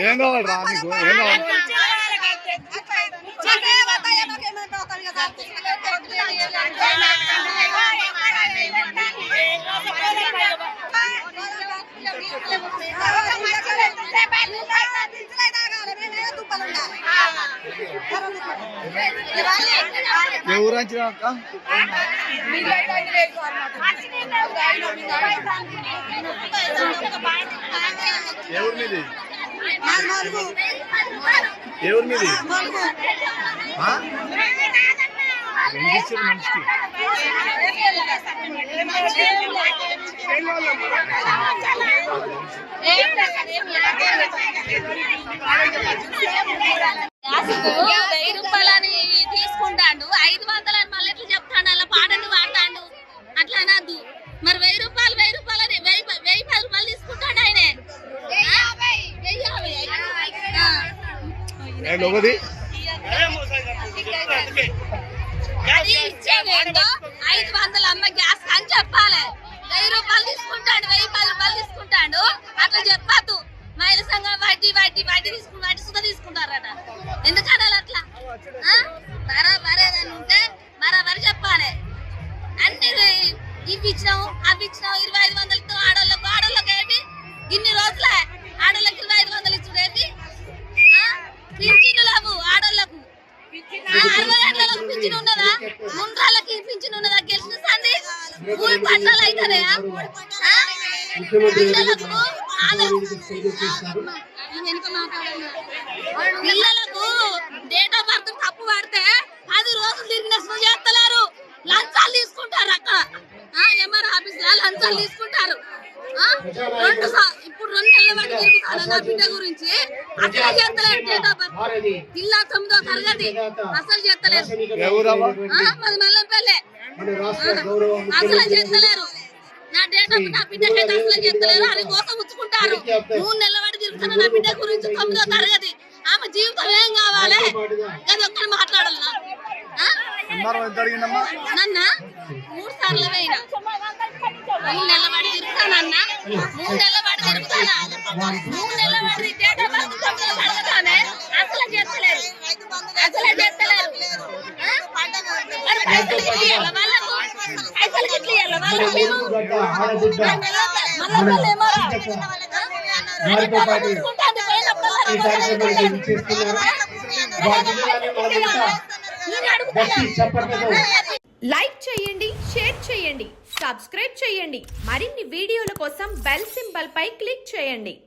ఏం కావాలి రా నీకు ఏం కావాలి ఏ ఊరు వచ్చినా అక్క ఏ ఊరు మీది ఏ ఊరు మీది మనిషికి ₹1000 తీసుకుంటాడు 500 అని మళ్ళీ ఎట్లా చెప్తాడు అలా పాటలు పాడతాడు అట్లా అనద్దు మరి ₹1000 అని 1010 రూపాయలు తీసుకుంటాడు ఆయనే అది ఇచ్చేదేందో 500 అమ్మ గ్యాస్ అని చెప్పాలి ₹1000 తీసుకుంటాడు 1010 రూపాయలు తీసుకుంటాడు అట్లా చెప్పద్దు మహిళా సంఘం వడ్డీ సుధా తీసుకుంటారట ఎందుకనాలి అట్లా బరాబర్ ఏదైనా ఉంటే బరాబర్ చెప్పాలి అన్ని ఇవి ఇచ్చినాము అవి ఇచ్చినాము 2500తో ఆడోళ్ళకి ఏమి ఇన్ని రోజులే ఆడోళ్ళకి 2500 ఇచ్చుడు ఏంటి పింఛన్లు లేవు ఆడోళ్ళకు 60 గంటలకు పింఛన్ ఉన్నదా ముండ్రాళ్ళకి పింఛన్ ఉన్నదా గెలిచిన సంది కూలి పట్టాలు అవుతాయా పిల్లలకు డేట్ ఆఫ్ బర్త్ తప్పు పడితే 10 రోజులు తిరిగిన చేస్తలేరు లంచాలు తీసుకుంటారు అక్కడ ఎంఆర్ ఆఫీస్ లో లంచాలు తీసుకుంటారు ఇప్పుడు 2 నెలల బట్టి తిరుగుతాను నా బిడ్డ గురించి అసలు చేస్తలేరు డేట్ ఆఫ్ బర్త్ పిల్ల 9వ తరగతి అసలు చేస్తలేరు మాది మల్లంపల్లె అసలు చేస్తలేరు నా డేట్ ఆఫ్ నా బిడ్డకైతే అసలు చేస్తలేరు అని కోసం ఉంచుకుంటారు 3 నెలల బట్టి తిరుగుతాను నా బిడ్డ గురించి 9వ తరగతి ఆమె జీవితం ఏం కావాలి అది ఒక్కరు మాట్లాడాలన్నా నన్న 3 సార్లు పోయినా 3 నెలల బట్టి తిరుగుతానన్నా 3 నెలల బట్టి తిరుగుతానా 3 నెలల బట్టి డేట్ ఆఫ్ బర్త్ 9వ తరగతి అసలు చేస్తలేరు లైక్ చేయండి, షేర్ చేయండి, సబ్స్క్రైబ్ చేయండి. మరిన్ని వీడియోల కోసం బెల్ సింబల్ పై క్లిక్ చేయండి.